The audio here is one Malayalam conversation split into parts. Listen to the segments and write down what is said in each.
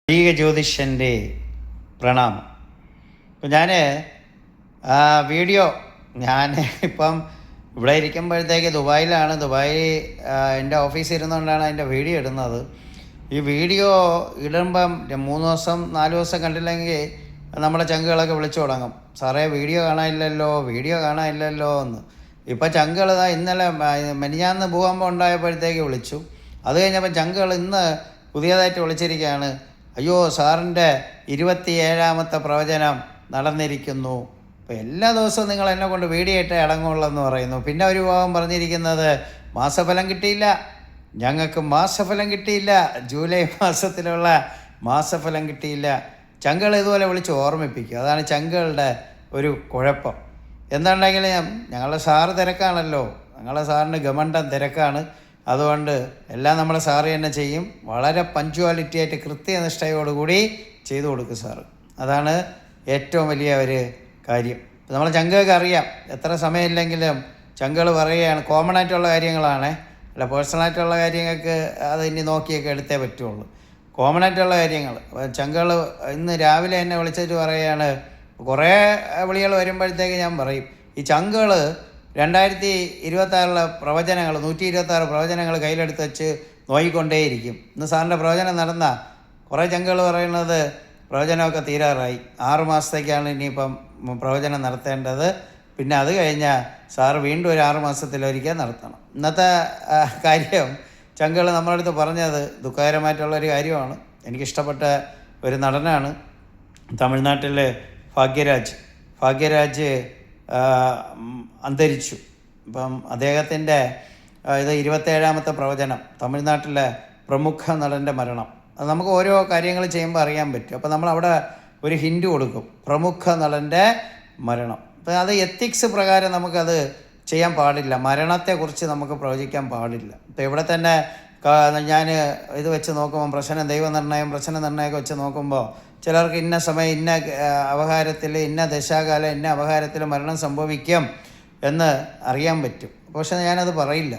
ജ്യോതിഷൻ്റെ പ്രണാമം. ഇപ്പം ഞാൻ വീഡിയോ ഇപ്പം ഇവിടെ ഇരിക്കുമ്പോഴത്തേക്ക് ദുബായിലാണ്. എൻ്റെ ഓഫീസിൽ ഇരുന്നുകൊണ്ടാണ് അതിൻ്റെ വീഡിയോ ഇടുന്നത്. ഈ വീഡിയോ ഇടുമ്പം 3 ദിവസം 4 ദിവസം കണ്ടില്ലെങ്കിൽ നമ്മുടെ ചങ്കുകളൊക്കെ വിളിച്ചു തുടങ്ങും, സാറേ വീഡിയോ കാണാനില്ലല്ലോ എന്ന്. ഇപ്പം ചങ്കുകൾ ഇന്നലെ മെനിഞ്ഞാന്ന് ഭൂകമ്പം ഉണ്ടായപ്പോഴത്തേക്ക് വിളിച്ചു. അത് കഴിഞ്ഞപ്പോൾ ചങ്കുകൾ ഇന്ന് പുതിയതായിട്ട് വിളിച്ചിരിക്കുകയാണ്, അയ്യോ സാറിൻ്റെ 27ാമത്തെ പ്രവചനം നടന്നിരിക്കുന്നു. അപ്പോൾ എല്ലാ ദിവസവും നിങ്ങൾ എന്നെ കൊണ്ട് വീഡിയോ ഇട്ടേ അടങ്ങുള്ളൂ എന്ന് പറയുന്നു. പിന്നെ ഒരു വിഭാഗം പറഞ്ഞിരിക്കുന്നത് മാസഫലം കിട്ടിയില്ല, ഞങ്ങൾക്ക് മാസഫലം കിട്ടിയില്ല, ജൂലൈ മാസത്തിലുള്ള മാസഫലം കിട്ടിയില്ല. ചങ്കുകൾ ഇതുപോലെ വിളിച്ച് ഓർമ്മിപ്പിക്കും. അതാണ് ചങ്കുകളുടെ ഒരു കുഴപ്പം. എന്താണെങ്കിലും ഞങ്ങളുടെ സാറ് തിരക്കാണല്ലോ, ഞങ്ങളുടെ സാറിന് ഗമണ്ഡം തിരക്കാണ്. അതുകൊണ്ട് എല്ലാം നമ്മളെ സാറ് തന്നെ ചെയ്യും. വളരെ പഞ്ച്വാലിറ്റി ആയിട്ട് കൃത്യനിഷ്ഠയോടുകൂടി ചെയ്തു കൊടുക്കും സാറ്. അതാണ് ഏറ്റവും വലിയ ഒരു കാര്യം. നമ്മളെ ചങ്കുകൾക്ക് അറിയാം, എത്ര സമയമില്ലെങ്കിലും ചങ്കുകൾ പറയുകയാണ്. കോമൺ ആയിട്ടുള്ള കാര്യങ്ങളാണ്, അല്ല പേഴ്സണലായിട്ടുള്ള കാര്യങ്ങൾക്ക് അത് ഇനി നോക്കിയൊക്കെ എടുത്തേ പറ്റുള്ളൂ. കോമൺ ആയിട്ടുള്ള കാര്യങ്ങൾ ചങ്കുകൾ ഇന്ന് രാവിലെ എന്നെ വിളിച്ചിട്ട് പറയുകയാണ്, കുറേ വിളികൾ വരുമ്പോഴത്തേക്ക് ഞാൻ പറയും, ഈ ചങ്കുകൾ 2026 പ്രവചനങ്ങൾ 126 പ്രവചനങ്ങൾ കയ്യിലെടുത്ത് വെച്ച് നോക്കിക്കൊണ്ടേയിരിക്കും. ഇന്ന് സാറിൻ്റെ പ്രവചനം നടന്ന കുറേ ചങ്കുകൾ പറയുന്നത് പ്രവചനമൊക്കെ തീരാറായി, 6 മാസത്തേക്കാണ് ഇനിയിപ്പം പ്രവചനം നടത്തേണ്ടത്. പിന്നെ അത് കഴിഞ്ഞാൽ സാറ് വീണ്ടും ഒരു 6 മാസത്തിലൊരിക്കൽ നടത്തണം. ഇന്നത്തെ കാര്യം ചങ്കുകൾ നമ്മുടെ അടുത്ത് പറഞ്ഞത് ദുഃഖകരമായിട്ടുള്ളൊരു കാര്യമാണ്. എനിക്കിഷ്ടപ്പെട്ട ഒരു നടനാണ് തമിഴ്നാട്ടിലെ ഭാഗ്യരാജ് അന്തരിച്ചു. ഇപ്പം അദ്ദേഹത്തിൻ്റെ ഇത് 27ാമത്തെ പ്രവചനം, തമിഴ്നാട്ടിലെ പ്രമുഖ നടൻ്റെ മരണം. അത് നമുക്ക് ഓരോ കാര്യങ്ങൾ ചെയ്യുമ്പോൾ അറിയാൻ പറ്റും. അപ്പോൾ നമ്മളവിടെ ഒരു ഹിൻഡ് കൊടുക്കും, പ്രമുഖ നടൻ്റെ മരണം. അപ്പം അത് എത്തിക്സ് പ്രകാരം നമുക്കത് ചെയ്യാൻ പാടില്ല, മരണത്തെക്കുറിച്ച് നമുക്ക് പ്രവചിക്കാൻ പാടില്ല. ഇപ്പോൾ ഇവിടെ തന്നെ ഞാൻ ഇത് വെച്ച് നോക്കുമ്പോൾ പ്രശ്നനിർണ്ണയമൊക്കെ വെച്ച് നോക്കുമ്പോൾ ചിലർക്ക് ഇന്ന സമയം ഇന്ന അവഹാരത്തിൽ ഇന്ന ദശാകാലം ഇന്ന അവഹാരത്തിൽ മരണം സംഭവിക്കും എന്ന് അറിയാൻ പറ്റും. പക്ഷേ ഞാനത് പറയില്ല,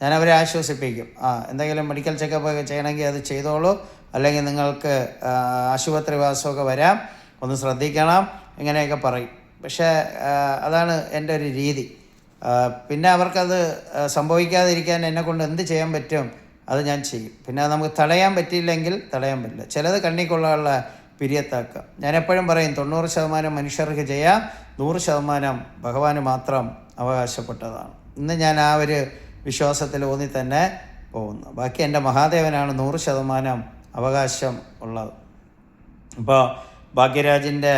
ഞാൻ അവരെ ആശ്വസിപ്പിക്കും. എന്തെങ്കിലും മെഡിക്കൽ ചെക്കപ്പ് ഒക്കെ ചെയ്യണമെങ്കിൽ അത് ചെയ്തോളൂ, അല്ലെങ്കിൽ നിങ്ങൾക്ക് ആശുപത്രി വാസമൊക്കെ വരാം, ഒന്ന് ശ്രദ്ധിക്കണം, ഇങ്ങനെയൊക്കെ പറയും. പക്ഷേ അതാണ് എൻ്റെ ഒരു രീതി. പിന്നെ അവർക്കത് സംഭവിക്കാതിരിക്കാൻ എന്നെക്കൊണ്ട് എന്ത് ചെയ്യാൻ പറ്റും അത് ഞാൻ ചെയ്യും. പിന്നെ നമുക്ക് തടയാൻ പറ്റിയില്ലെങ്കിൽ തടയാൻ പറ്റില്ല. ചിലത് കണ്ണിക്കൊള്ളാനുള്ള പിരിയത്താക്കാം. ഞാൻ എപ്പോഴും പറയും, 90% മനുഷ്യർക്ക് ചെയ്യാം, 100% ഭഗവാന് മാത്രം അവകാശപ്പെട്ടതാണ്. ഇന്ന് ഞാൻ ആ ഒരു വിശ്വാസത്തിൽ ഊന്നി തന്നെ പോകുന്നു. ബാക്കി എൻ്റെ മഹാദേവനാണ് 100% അവകാശം ഉള്ളത്. ഇപ്പോൾ ഭാഗ്യരാജിൻ്റെ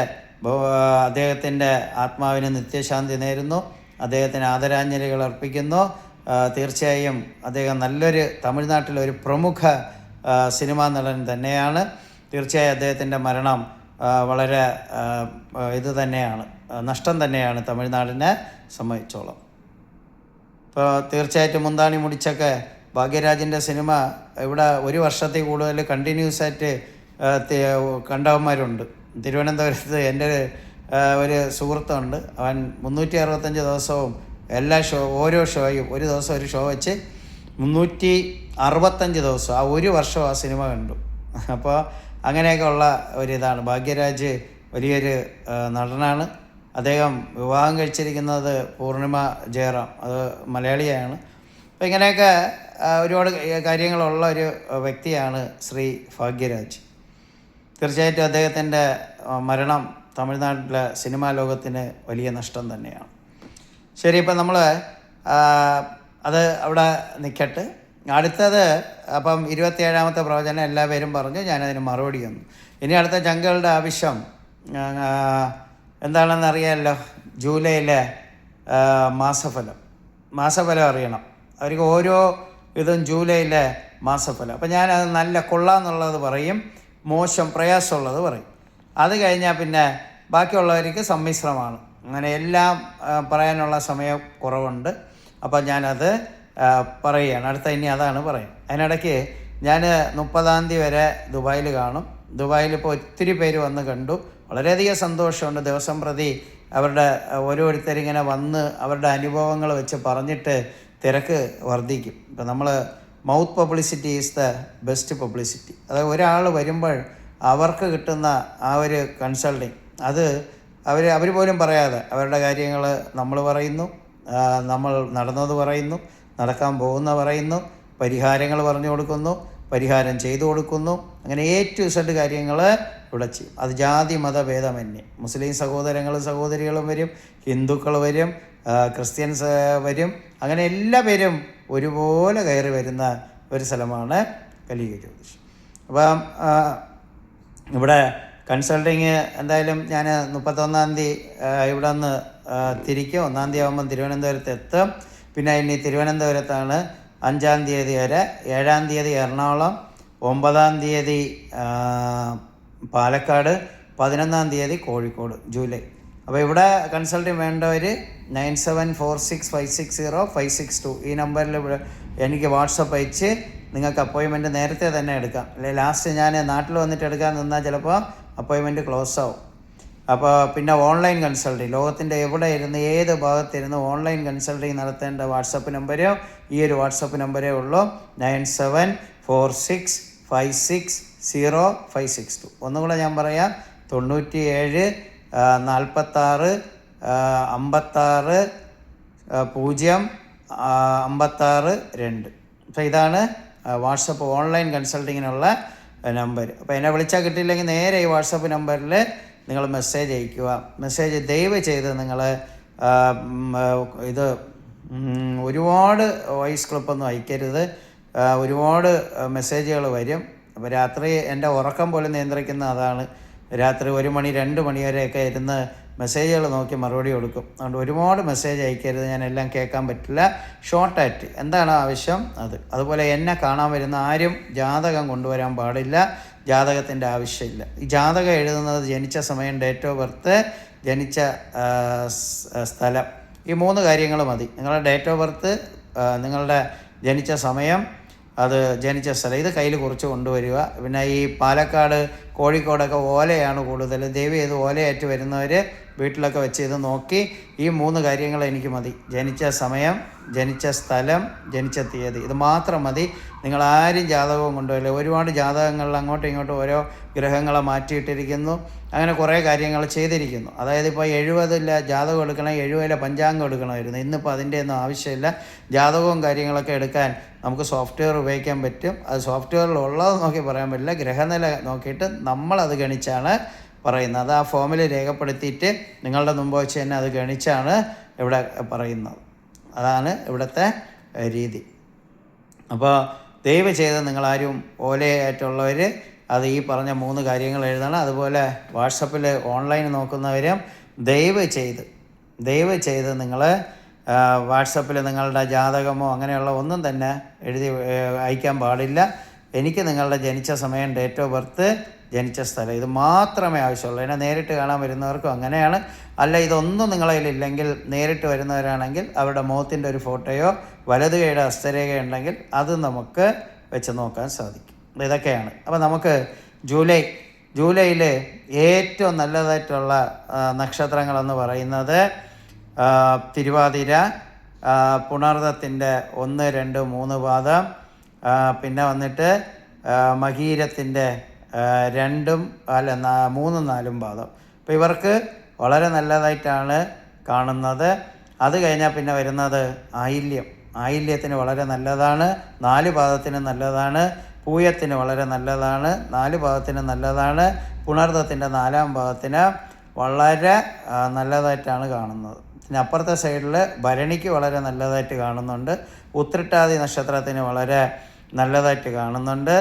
അദ്ദേഹത്തിൻ്റെ ആത്മാവിന് നിത്യശാന്തി നേരുന്നു, അദ്ദേഹത്തിന് ആദരാഞ്ജലികൾ അർപ്പിക്കുന്നു. തീർച്ചയായും അദ്ദേഹം നല്ലൊരു തമിഴ്നാട്ടിലൊരു പ്രമുഖ സിനിമാ നടൻ തന്നെയാണ്. തീർച്ചയായും അദ്ദേഹത്തിൻ്റെ മരണം വളരെ നഷ്ടം തന്നെയാണ് തമിഴ്നാടിനെ സംബന്ധിച്ചോളം. ഇപ്പോൾ തീർച്ചയായിട്ടും മുന്താണി മുടിച്ചൊക്കെ ഭാഗ്യരാജിൻ്റെ സിനിമ ഇവിടെ 1 വർഷത്തിൽ കൂടുതൽ കണ്ടിന്യൂസ് ആയിട്ട് കണ്ടവന്മാരുണ്ട്. തിരുവനന്തപുരത്ത് എൻ്റെ ഒരു സുഹൃത്തുണ്ട്, അവൻ 365 ദിവസവും ഓരോ ഷോയും, ഒരു ദിവസം ഒരു ഷോ വെച്ച് 365 ദിവസം ആ 1 വർഷം ആ സിനിമ കണ്ടു. അപ്പോൾ അങ്ങനെയൊക്കെ ഉള്ള ഒരിതാണ്. ഭാഗ്യരാജ് വലിയൊരു നടനാണ്. അദ്ദേഹം വിവാഹം കഴിച്ചിരിക്കുന്നത് പൂർണിമ ജയറാം, അത് മലയാളിയാണ്. അപ്പോൾ ഇങ്ങനെയൊക്കെ ഒരുപാട് കാര്യങ്ങളുള്ള ഒരു വ്യക്തിയാണ് ശ്രീ ഭാഗ്യരാജ്. തീർച്ചയായിട്ടും അദ്ദേഹത്തിൻ്റെ മരണം തമിഴ്നാട്ടിലെ സിനിമാ ലോകത്തിന് വലിയ നഷ്ടം തന്നെയാണ്. ശരി, ഇപ്പം നമ്മൾ അത് അവിടെ നിൽക്കട്ടെ. അടുത്തത് അപ്പം 27ാമത്തെ പ്രവചനം എല്ലാവരും പറഞ്ഞു, ഞാനതിന് മറുപടി തന്നു. ഇനി അടുത്ത ചങ്കുകളുടെ ആവശ്യം എന്താണെന്ന് അറിയാമല്ലോ, ജൂലൈയിലെ മാസഫലം അറിയണം. അവർക്ക് ഓരോ ഇതും ജൂലൈയിലെ മാസഫലം. അപ്പം ഞാനത് നല്ല കൊള്ളാമെന്നുള്ളത് പറയും, മോശം പ്രയാസമുള്ളത് പറയും. അത് കഴിഞ്ഞാൽ പിന്നെ ബാക്കിയുള്ളവർക്ക് സമ്മിശ്രമാണ്. അങ്ങനെ എല്ലാം പറയാനുള്ള സമയം കുറവുണ്ട്. അപ്പം ഞാനത് പറയുകയാണ്. അടുത്ത ഇനി അതാണ് പറയും. അതിനിടയ്ക്ക് ഞാൻ 30-ാം തീയതി വരെ ദുബായിൽ കാണും. ദുബായിൽ ഇപ്പോൾ ഒത്തിരി പേര് വന്ന് കണ്ടു, വളരെയധികം സന്തോഷമുണ്ട്. ദിവസം പ്രതി അവരുടെ ഓരോരുത്തരിങ്ങനെ വന്ന് അവരുടെ അനുഭവങ്ങൾ വെച്ച് പറഞ്ഞിട്ട് തിരക്ക് വർദ്ധിക്കും. ഇപ്പം നമ്മൾ mouth publicity is the best publicity. അതായത് ഒരാൾ വരുമ്പോൾ അവർക്ക് കിട്ടുന്ന ആ ഒരു കൺസൾട്ടിങ് അത് അവർ പോലും പറയാതെ അവരുടെ കാര്യങ്ങൾ നമ്മൾ പറയുന്നു, നമ്മൾ നടന്നത് പറയുന്നു, നടക്കാൻ പോകുന്ന പറയുന്നു, പരിഹാരങ്ങൾ പറഞ്ഞു കൊടുക്കുന്നു, പരിഹാരം ചെയ്തു കൊടുക്കുന്നു. അങ്ങനെ A to Z കാര്യങ്ങൾ ഇവിടെ ചെയ്യും. അത് ജാതി മതഭേദമന്യേ മുസ്ലിം സഹോദരങ്ങളും സഹോദരികളും വരും, ഹിന്ദുക്കൾ വരും, ക്രിസ്ത്യൻസ് വരും. അങ്ങനെ എല്ലാ പേരും ഒരുപോലെ കയറി വരുന്ന ഒരു സ്ഥലമാണ് കലിയുഗ ജ്യോതിഷം. അപ്പം ഇവിടെ കൺസൾട്ടിങ് എന്തായാലും ഞാൻ 31-ാം തീയതി ഇവിടെ നിന്ന് തിരിക്കും. 1-ാം തീയതി ആകുമ്പം തിരുവനന്തപുരത്ത് എത്തും. പിന്നെ ഇനി തിരുവനന്തപുരത്താണ് 5-ാം തീയതി വരെ, 7-ാം തീയതി എറണാകുളം, 9-ാം തീയതി പാലക്കാട്, 11-ാം തീയതി കോഴിക്കോട്, ജൂലൈ. അപ്പോൾ ഇവിടെ കൺസൾട്ടിങ് വേണ്ടവർ 9746560562 ഈ നമ്പറിൽ എനിക്ക് വാട്സപ്പ് അയച്ച് നിങ്ങൾക്ക് അപ്പോയിൻമെൻറ്റ് നേരത്തെ തന്നെ എടുക്കാം. അല്ലെങ്കിൽ ലാസ്റ്റ് ഞാൻ നാട്ടിൽ വന്നിട്ട് എടുക്കാൻ നിന്നാൽ ചിലപ്പോൾ അപ്പോയിൻമെൻറ്റ് ക്ലോസ് ആവും. അപ്പോൾ പിന്നെ ഓൺലൈൻ കൺസൾട്ടിങ് ലോകത്തിൻ്റെ എവിടെ ഇരുന്ന് ഏത് ഭാഗത്തിരുന്ന് ഓൺലൈൻ കൺസൾട്ടിങ് നടത്തേണ്ട വാട്സപ്പ് നമ്പരോ ഈ ഒരു വാട്സപ്പ് നമ്പരേ ഉള്ളൂ. 9746560562. ഒന്നുകൂടെ ഞാൻ പറയാം, 97 46 56 0 56 2. അപ്പോൾ ഇതാണ് വാട്സപ്പ് ഓൺലൈൻ കൺസൾട്ടിങ്ങിനുള്ള നമ്പർ. അപ്പോൾ എന്നെ വിളിച്ചാൽ കിട്ടിയില്ലെങ്കിൽ നേരെ ഈ വാട്സപ്പ് നമ്പറിൽ നിങ്ങൾ മെസ്സേജ് അയയ്ക്കുക. മെസ്സേജ് ദയവ് ചെയ്ത് നിങ്ങൾ ഇത് ഒരുപാട് വോയിസ് ക്ലിപ്പൊന്നും അയക്കരുത്. ഒരുപാട് മെസ്സേജുകൾ വരും. അപ്പോൾ രാത്രി എൻ്റെ ഉറക്കം പോലും നിയന്ത്രിക്കുന്ന അതാണ്. രാത്രി 1 മണി 2 മണി വരെയൊക്കെ ഇരുന്ന് മെസ്സേജുകൾ നോക്കി മറുപടി കൊടുക്കും. അതുകൊണ്ട് ഒരുപാട് മെസ്സേജ് അയക്കരുത്, ഞാൻ എല്ലാം കേൾക്കാൻ പറ്റില്ല. ഷോർട്ടായിട്ട് എന്താണ് ആവശ്യം അതുപോലെ എന്നെ കാണാൻ വരുന്ന ആരും ജാതകം കൊണ്ടുവരാൻ പാടില്ല, ജാതകത്തിൻ്റെ ആവശ്യമില്ല. ഈ ജാതകം എഴുതുന്നത് ജനിച്ച സമയം, ഡേറ്റ് ഓഫ് ബർത്ത്, ജനിച്ച സ്ഥലം, ഈ 3 കാര്യങ്ങൾ മതി. നിങ്ങളുടെ ഡേറ്റ് ഓഫ് ബർത്ത്, നിങ്ങളുടെ ജനിച്ച സമയം, അത് ജനിച്ച സ്ഥലം, ഇത് കയ്യിൽ കുറിച്ച് കൊണ്ടുവരിക. പിന്നെ ഈ പാലക്കാട് കോഴിക്കോടൊക്കെ ഓലയാണ് കൂടുതൽ. ദയവ് ചെയ്ത് ഓലയായിട്ട് വരുന്നവർ വീട്ടിലൊക്കെ വെച്ച് ഇത് നോക്കി ഈ 3 കാര്യങ്ങൾ എനിക്ക് മതി. ജനിച്ച സമയം, ജനിച്ച സ്ഥലം, ജനിച്ച തീയതി, ഇത് മാത്രം മതി. നിങ്ങൾ ആരും ജാതകവും കൊണ്ടുവരില്ല. ഒരുപാട് ജാതകങ്ങളിൽ അങ്ങോട്ടും ഇങ്ങോട്ടും ഓരോ ഗ്രഹങ്ങളെ മാറ്റിയിട്ടിരിക്കുന്നു, അങ്ങനെ കുറേ കാര്യങ്ങൾ ചെയ്തിരിക്കുന്നു. അതായത് ഇപ്പോൾ 70 ജാതകം എടുക്കണം, 70 പഞ്ചാംഗം എടുക്കണമായിരുന്നു. ഇന്നിപ്പോൾ അതിൻ്റെ ഒന്നും ആവശ്യമില്ല. ജാതകവും കാര്യങ്ങളൊക്കെ എടുക്കാൻ നമുക്ക് സോഫ്റ്റ്വെയർ ഉപയോഗിക്കാൻ പറ്റും. അത് സോഫ്റ്റ്വെയറിൽ ഉള്ളത് നോക്കി പറയാൻ പറ്റില്ല. ഗ്രഹനില നോക്കിയിട്ട് നമ്മളത് ഗണിച്ചാണ് പറയുന്നത്. അത് ആ ഫോമിൽ രേഖപ്പെടുത്തിയിട്ട് നിങ്ങളുടെ മുമ്പ് വെച്ച് തന്നെ അത് ഗണിച്ചാണ് ഇവിടെ പറയുന്നത്. അതാണ് ഇവിടുത്തെ രീതി. അപ്പോൾ ദയവ് ചെയ്ത് നിങ്ങളാരും ഓലയായിട്ടുള്ളവർ അത് ഈ പറഞ്ഞ 3 കാര്യങ്ങൾ എഴുതണം. അതുപോലെ വാട്സപ്പിൽ ഓൺലൈൻ നോക്കുന്നവരും ദയവ് ചെയ്ത് നിങ്ങൾ വാട്സപ്പിൽ നിങ്ങളുടെ ജാതകമോ അങ്ങനെയുള്ള ഒന്നും തന്നെ എഴുതി അയക്കാൻ പാടില്ല. എനിക്ക് നിങ്ങളുടെ ജനിച്ച സമയം, ഡേറ്റ് ഓഫ് ബർത്ത്, ജനിച്ച സ്ഥലം, ഇത് മാത്രമേ ആവശ്യമുള്ളൂ. എന്നെ നേരിട്ട് കാണാൻ വരുന്നവർക്കും അങ്ങനെയാണ്. അല്ല ഇതൊന്നും നിങ്ങളതിലില്ലെങ്കിൽ നേരിട്ട് വരുന്നവരാണെങ്കിൽ അവരുടെ മുഖത്തിൻ്റെ ഒരു ഫോട്ടോയോ വലതു കൈയുടെ ഹസ്തരേഖ ഉണ്ടെങ്കിൽ അത് നമുക്ക് വെച്ച് നോക്കാൻ സാധിക്കും. ഇതൊക്കെയാണ്. അപ്പോൾ നമുക്ക് ജൂലൈയിൽ ഏറ്റവും നല്ലതായിട്ടുള്ള നക്ഷത്രങ്ങളെന്ന് പറയുന്നത് തിരുവാതിര, പുണർദത്തിൻ്റെ 1, 2, 3 പാദം, പിന്നെ വന്നിട്ട് മകീരത്തിൻ്റെ 2, 3, 4 പാദം. അപ്പോൾ ഇവർക്ക് വളരെ നല്ലതായിട്ടാണ് കാണുന്നത്. അത് കഴിഞ്ഞാൽ പിന്നെ വരുന്നത് ആയില്യത്തിന് വളരെ നല്ലതാണ്, 4 പാദത്തിന് നല്ലതാണ്, പൂയത്തിന് വളരെ നല്ലതാണ്, 4 പാദത്തിന് നല്ലതാണ്, പുണർദത്തിൻ്റെ 4-ാം പാദത്തിന് വളരെ നല്ലതായിട്ടാണ് കാണുന്നത്. പിന്നെ അപ്പുറത്തെ സൈഡിൽ ഭരണിക്ക് വളരെ നല്ലതായിട്ട് കാണുന്നുണ്ട്, ഉത്രട്ടാതി നക്ഷത്രത്തിന് വളരെ നല്ലതായിട്ട് കാണുന്നുണ്ട്.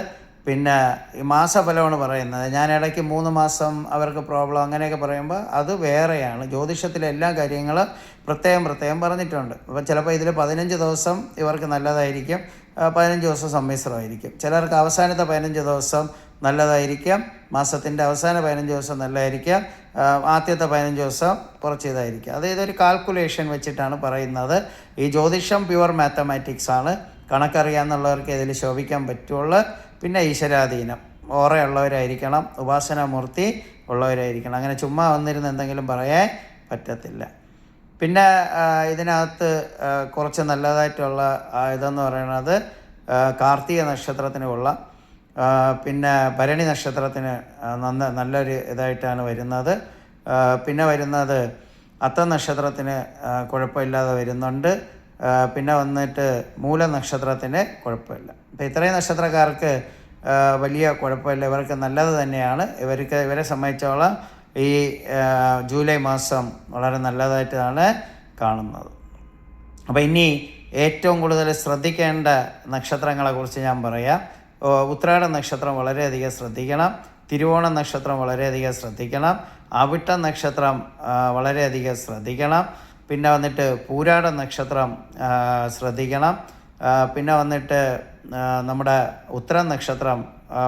പിന്നെ ഈ മാസഫലമാണ് പറയുന്നത്. ഞാൻ ഇടയ്ക്ക് 3 മാസം അവർക്ക് പ്രോബ്ലം അങ്ങനെയൊക്കെ പറയുമ്പോൾ അത് വേറെയാണ്. ജ്യോതിഷത്തിലെ എല്ലാ കാര്യങ്ങളും പ്രത്യേകം പറഞ്ഞിട്ടുണ്ട്. അപ്പോൾ ചിലപ്പോൾ ഇതിൽ 15 ദിവസം ഇവർക്ക് നല്ലതായിരിക്കും, 15 ദിവസം സമ്മിശ്രമായിരിക്കും. ചിലർക്ക് അവസാനത്തെ 15 ദിവസം നല്ലതായിരിക്കാം, മാസത്തിൻ്റെ അവസാന 15 ദിവസം നല്ലതായിരിക്കാം, ആദ്യത്തെ 15 ദിവസം കുറച്ച് ഇതായിരിക്കും. അത് ഇതൊരു കാൽക്കുലേഷൻ വെച്ചിട്ടാണ് പറയുന്നത്. ഈ ജ്യോതിഷം പ്യുവർ മാത്തമാറ്റിക്സ് ആണ്. കണക്കറിയാമെന്നുള്ളവർക്ക് ഇതിൽ ശോഭിക്കാൻ പറ്റുള്ളൂ. പിന്നെ ഈശ്വരാധീനം, ഓറയുള്ളവരായിരിക്കണം, ഉപാസനാമൂർത്തി ഉള്ളവരായിരിക്കണം. അങ്ങനെ ചുമ്മാ വന്നിരുന്ന് എന്തെങ്കിലും പറയാൻ പറ്റത്തില്ല. പിന്നെ ഇതിനകത്ത് കുറച്ച് നല്ലതായിട്ടുള്ള ഇതെന്ന് പറയുന്നത് കാർത്തിക നക്ഷത്രത്തിന് കൊള്ളാം. പിന്നെ ഭരണി നക്ഷത്രത്തിന് നല്ലൊരു ഇതായിട്ടാണ് വരുന്നത്. പിന്നെ വരുന്നത് അത്തം നക്ഷത്രത്തിന് കുഴപ്പമില്ലാതെ വരുന്നുണ്ട്. പിന്നെ വന്നിട്ട് മൂല നക്ഷത്രത്തിന് കുഴപ്പമില്ല. അപ്പോൾ ഇത്രയും നക്ഷത്രക്കാർക്ക് വലിയ കുഴപ്പമില്ല, ഇവർക്ക് നല്ലത് തന്നെയാണ്. ഇവരെ സംബന്ധിച്ചോളം ഈ ജൂലൈ മാസം വളരെ നല്ലതായിട്ടാണ് കാണുന്നത്. അപ്പോൾ ഇനി ഏറ്റവും കൂടുതൽ ശ്രദ്ധിക്കേണ്ട നക്ഷത്രങ്ങളെക്കുറിച്ച് ഞാൻ പറയാം. ഉത്രാട നക്ഷത്രം വളരെയധികം ശ്രദ്ധിക്കണം. തിരുവോണ നക്ഷത്രം വളരെയധികം ശ്രദ്ധിക്കണം. അവിട്ട നക്ഷത്രം വളരെയധികം ശ്രദ്ധിക്കണം. പിന്നെ വന്നിട്ട് പൂരാട നക്ഷത്രം ശ്രദ്ധിക്കണം. പിന്നെ വന്നിട്ട് നമ്മുടെ ഉത്തരം നക്ഷത്രം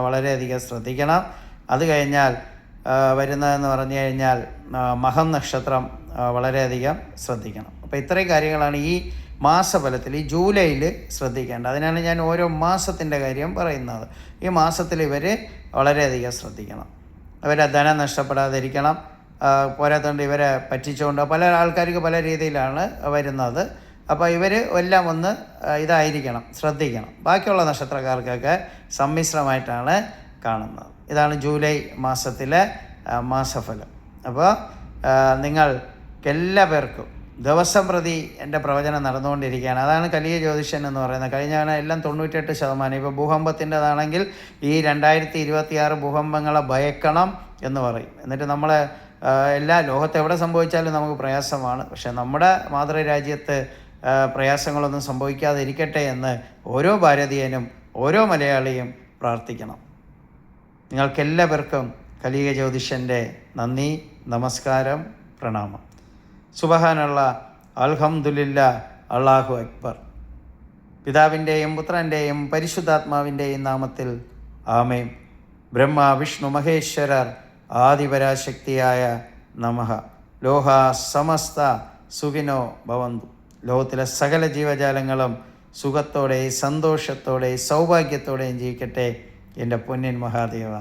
വളരെയധികം ശ്രദ്ധിക്കണം. അത് കഴിഞ്ഞാൽ വരുന്നതെന്ന് പറഞ്ഞു കഴിഞ്ഞാൽ മഹം നക്ഷത്രം വളരെയധികം ശ്രദ്ധിക്കണം. അപ്പോൾ ഇത്രയും കാര്യങ്ങളാണ് ഈ മാസഫലത്തിൽ ഈ ജൂലൈയിൽ ശ്രദ്ധിക്കേണ്ടത്. അതിനാണ് ഞാൻ ഓരോ മാസത്തിൻ്റെ കാര്യം പറയുന്നത്. ഈ മാസത്തിൽ ഇവർ വളരെയധികം ശ്രദ്ധിക്കണം. ഇവരെ ധനം നഷ്ടപ്പെടാതിരിക്കണം. പോരാത്തതുകൊണ്ട് ഇവരെ പറ്റിച്ചുകൊണ്ട് പല ആൾക്കാർക്ക് പല രീതിയിലാണ് വരുന്നത്. അപ്പോൾ ഇവർ എല്ലാം ഒന്ന് ഇതായിരിക്കണം, ശ്രദ്ധിക്കണം. ബാക്കിയുള്ള നക്ഷത്രക്കാർക്കൊക്കെ സമ്മിശ്രമായിട്ടാണ് കാണുന്നത്. ഇതാണ് ജൂലൈ മാസത്തിലെ മാസഫലം. അപ്പോൾ നിങ്ങൾക്കെല്ലാ പേർക്കും ദിവസം പ്രതി എൻ്റെ പ്രവചനം നടന്നുകൊണ്ടിരിക്കുകയാണ്. അതാണ് കലിയ ജ്യോതിഷൻ എന്ന് പറയുന്നത്. കഴിഞ്ഞ എല്ലാം 98%. ഇപ്പോൾ ഭൂകമ്പത്തിൻ്റെതാണെങ്കിൽ ഈ 2026 ഭൂകമ്പങ്ങളെ ഭയക്കണം എന്ന് പറയും. എന്നിട്ട് നമ്മളെ എല്ലാ ലോകത്ത് എവിടെ സംഭവിച്ചാലും നമുക്ക് പ്രയാസമാണ്. പക്ഷേ നമ്മുടെ മാതൃരാജ്യത്ത് പ്രയാസങ്ങളൊന്നും സംഭവിക്കാതിരിക്കട്ടെ എന്ന് ഓരോ ഭാരതീയനും ഓരോ മലയാളിയും പ്രാർത്ഥിക്കണം. നിങ്ങൾക്കെല്ലാവർക്കും കലിക ജ്യോതിഷൻ്റെ നന്ദി, നമസ്കാരം, പ്രണാമം. സുബ്ഹാനല്ലാഹ്, അൽഹംദുലില്ലാഹ്, അല്ലാഹു അക്ബർ. പിതാവിൻ്റെയും പുത്രൻ്റെയും പരിശുദ്ധാത്മാവിൻ്റെയും നാമത്തിൽ ആമേൻ. ബ്രഹ്മ വിഷ്ണു മഹേശ്വരർ ആദിപരാശക്തിയായ നമഃ. ലോക സമസ്ത സുഖിനോ ഭവന്തു. ലോകത്തിലെ സകല ജീവജാലങ്ങളും സുഖത്തോടെ, സന്തോഷത്തോടെ, സൗഭാഗ്യത്തോടെയും ജീവിക്കട്ടെ എൻ്റെ പൊന്നിൻ മഹാദേവ.